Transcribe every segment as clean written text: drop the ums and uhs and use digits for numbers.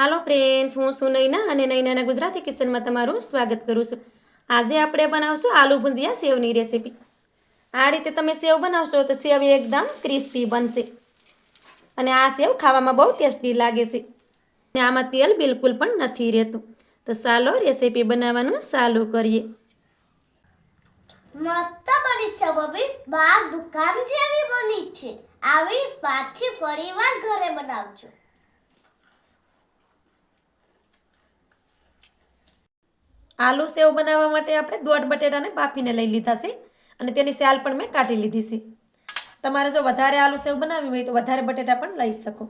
હાલો friends, હું છું નૈના અને નૈનાના ગુજરાતી કિચનમાં તમારું સ્વાગત કરું છું. આજે આપણે બનાવશું આલુ ભુંજિયા સેવની રેસીપી. આ રીતે તમે સેવ બનાવશો તો સેવ એકદમ ક્રિસ્પી બનશે અને આ સેવ ખાવામાં બહુ ટેસ્ટી લાગે છે અને આમાં તેલ બિલકુલ પણ નથી રહેતું. તો ચાલો રેસીપી બનાવવાનું ચાલુ કરીએ. મસ્ત બની છે મમ્મી, બહાર દુકાન જેવી બની છે. આવી પાછી ફરીવાર ઘરે બનાવજો. આલુ સેવ બનાવવા માટે આપણે દોઢ બટેટાને બાફીને લઈ લીધા છે અને તેની સાલ પણ મેં કાઢી લીધી છે. તમારે જો વધારે આલુ સેવ બનાવવી હોય તો વધારે બટેટા પણ લઈ શકો.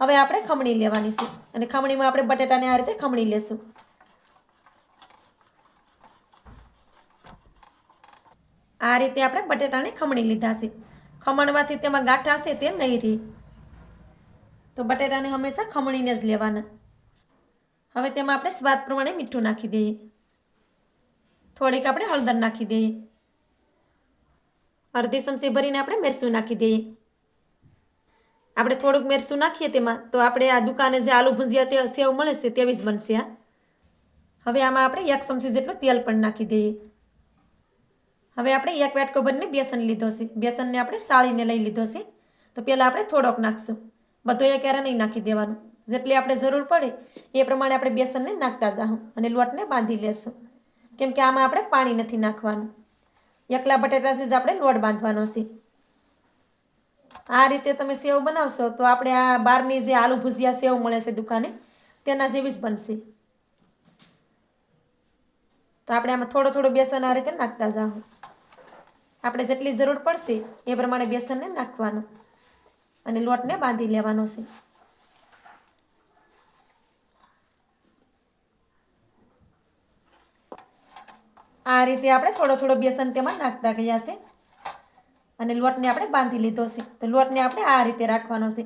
હવે આપણે ખમણી લેવાની છે અને ખમણીમાં આપણે બટેટાને આ રીતે ખમણી લેશું. આ રીતે આપણે બટેટાને ખમણી લીધા છે. ખમણવાથી તેમાં ગાંઠા છે તે નહીં રહે, તો બટેટાને હંમેશા ખમણીને જ લેવાના. હવે તેમાં આપણે સ્વાદ પ્રમાણે મીઠું નાખી દઈએ. થોડીક આપણે હળદર નાખી દઈએ. અડધી ચમચી ભરીને આપણે મરચું નાખી દઈએ. આપણે થોડુંક મરચું નાખીએ તેમાં તો આપણે આ દુકાને જે આલુ ભુંજિયા તે સેવ મળે છે તેવી જ બનશે. હવે આમાં આપણે 1 ચમચી જેટલું તેલ પણ નાખી દઈએ. હવે આપણે 1 વાટકો ભરીને બેસન લીધો છે. બેસનને આપણે સાળીને લઈ લીધો છે. તો પહેલાં આપણે થોડોક નાખશું, બધો ક્યારે નહીં નાખી દેવાનું. જેટલી આપણે જરૂર પડે એ પ્રમાણે આપણે બેસનને નાખતા જાઉં અને લોટને બાંધી લેશું, કેમ કે આમાં આપણે પાણી નથી નાખવાનું. એકલા બટેટાથી જ આપણે લોટ બાંધવાનો છે. આ રીતે તમે સેવ બનાવશો તો આપણે આ બહારની જે આલુ ભુજિયા સેવ મળે છે દુકાને તેના જેવી જ બનશે. તો આપણે આમાં થોડો થોડો બેસન આ રીતે નાખતા જાઉં. આપણે જેટલી જરૂર પડશે એ પ્રમાણે બેસનને નાખવાનું અને લોટને બાંધી લેવાનો છે. આ રીતે આપણે થોડો થોડો બેસન તેમાં નાખતા ગયા છે અને લોટને આપણે બાંધી લીધો છે. તો લોટને આપણે આ રીતે રાખવાનો છે.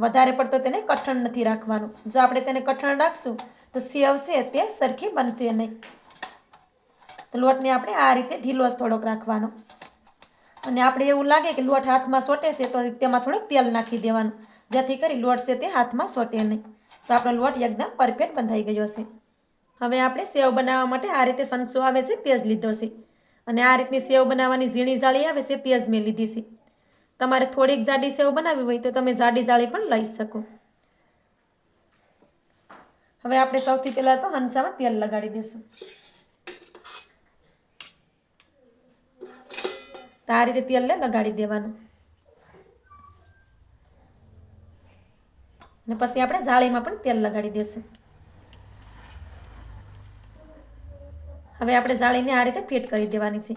વધારે પડતો તેને કઠણ નથી રાખવાનું. જો આપણે તેને કઠણ રાખશું તો સેવ છે તે સરખી બનશે નહીં. તો લોટને આપણે આ રીતે ઢીલો જ થોડોક રાખવાનો અને આપણે એવું લાગે કે લોટ હાથમાં સોટે છે તો તેમાં થોડુંક તેલ નાખી દેવાનું, જેથી કરી લોટ છે તે હાથમાં સોટે નહીં. તો આપણો લોટ એકદમ પરફેક્ટ બંધાઈ ગયો છે. હવે આપણે સેવ બનાવવા માટે આ રીતે સંચો આવે છે તે જ લીધો છે અને આ રીતની સેવ બનાવવાની ઝીણી જાળી આવે છે તે જ મેં લીધી છે. તમારે થોડીક જાડી સેવ બનાવવી હોય તો તમે જાડી જાળી પણ લઈ શકો. હવે આપણે સૌથી પહેલાં તો હંસામાં તેલ લગાડી દઈશું. તો આ રીતે તેલને લગાડી દેવાનું અને પછી આપણે જાળીમાં પણ તેલ લગાડી દઈશું. હવે આપણે જાળીને આ રીતે ફિટ કરી દેવાની છે.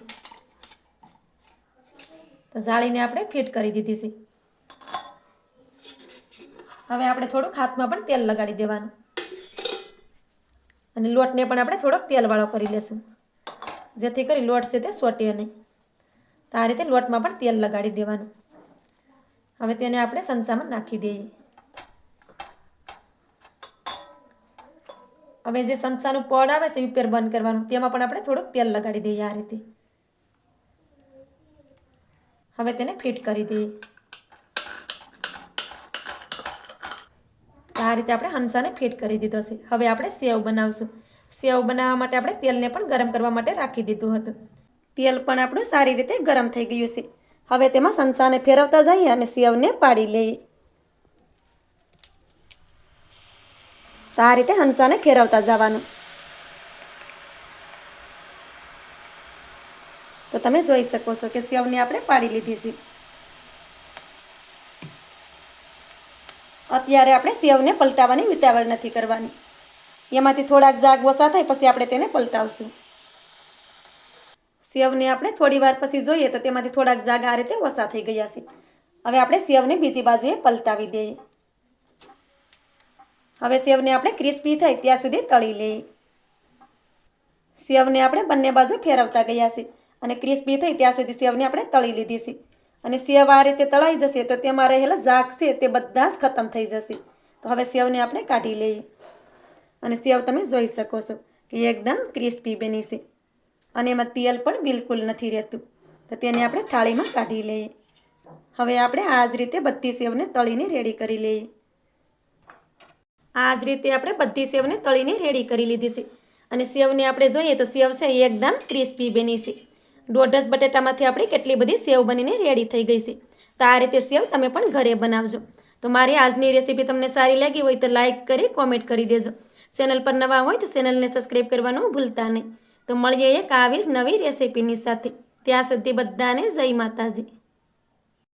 તો જાળીને આપણે ફિટ કરી દીધી છે. હવે આપણે થોડુંક હાથમાં પણ તેલ લગાડી દેવાનું અને લોટને પણ આપણે થોડોક તેલવાળો કરી લેશું, જેથી કરી લોટ છે તે સોટે નહીં. તો આ રીતે લોટમાં પણ તેલ લગાડી દેવાનું. હવે તેને આપણે સંચામાં નાખી દઈએ. હવે જે સંચાનું પડ આવે છે ઉપર બંધ કરવાનું તેમાં પણ આપણે થોડુંક તેલ લગાડી દઈએ આ રીતે. હવે તેને ફિટ કરી દઈએ. આ રીતે આપણે હંસાને ફિટ કરી દીધો છે. હવે આપણે સેવ બનાવશું. સેવ બનાવવા માટે આપણે તેલને પણ ગરમ કરવા માટે રાખી દીધું હતું. તેલ પણ આપણું સારી રીતે ગરમ થઈ ગયું છે. હવે તેમાં સંચાને ફેરવતા જઈએ અને સેવને પાડી લઈએ. તો આ રીતે હંસાને ફેરવતા જવાનું. તો તમે જોઈ શકો છો કે સેવને આપણે પાડી લીધી છે. અત્યારે આપણે સેવને પલટાવવાની ઉતાવળ નથી કરવાની. એમાંથી થોડાક જાગ ઓછા થાય પછી આપણે તેને પલટાવશું. સેવને આપણે થોડી વાર પછી જોઈએ તો તેમાંથી થોડાક જાગ આ રીતે ઓછા થઈ ગયા છે. હવે આપણે સેવને બીજી બાજુએ પલટાવી દઈએ. હવે સેવને આપણે ક્રિસ્પી થાય ત્યાં સુધી તળી લઈએ. સેવને આપણે બંને બાજુ ફેરવતા ગયા છે અને ક્રિસ્પી થઈ ત્યાં સુધી સેવને આપણે તળી લીધી છે. અને સેવ આ રીતે તળાઈ જશે તો તેમાં રહેલા ઝાગ છે તે બધા જ ખતમ થઈ જશે. તો હવે સેવને આપણે કાઢી લઈએ અને સેવ તમે જોઈ શકો છો કે એકદમ ક્રિસ્પી બની છે અને એમાં તેલ પણ બિલકુલ નથી રહેતું. તો તેને આપણે થાળીમાં કાઢી લઈએ. હવે આપણે આ જ રીતે બધી સેવને તળીને રેડી કરી લઈએ. આ જ રીતે આપણે બધી સેવને તળીને રેડી કરી લીધી છે અને સેવને આપણે જોઈએ તો સેવ છે એ એકદમ ક્રિસ્પી બની છે. 1.5 જ બટેટામાંથી આપણી કેટલી બધી સેવ બનીને રેડી થઈ ગઈ છે. તો આ રીતે સેવ તમે પણ ઘરે બનાવજો. તો મારી આજની રેસીપી તમને સારી લાગી હોય તો લાઈક કરી કોમેન્ટ કરી દેજો. ચેનલ પર નવા હોય તો ચેનલને સબસ્ક્રાઈબ કરવાનું ભૂલતા નહીં. તો મળીએ એક આવી જ નવી રેસીપીની સાથે. ત્યાં સુધી બધાને જય માતાજી.